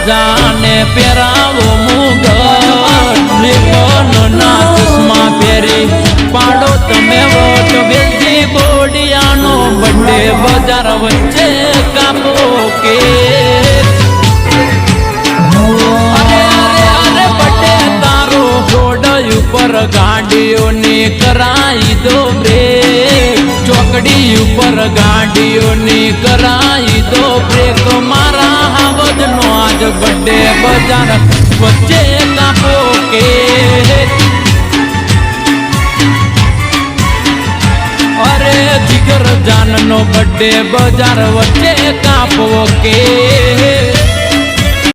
રાજાને પહેરાવો મુગટ ના ચશ્મા પહેરી પાડો તમે વોટ વેલજી બોડિયાનો બર્થડે બજાર વચ્ચે કાપો કે ઉપર ગાડીઓની કરાઈ દો બ્રેક ચોકડી ઉપર ગાડીઓની કરાઈ દો બ્રેક મારા હાવજનો આજ બર્થડે બજાર વચ્ચે કાપો કે અરે જીગર જાનનો બર્થડે બજાર વચ્ચે કાપો કે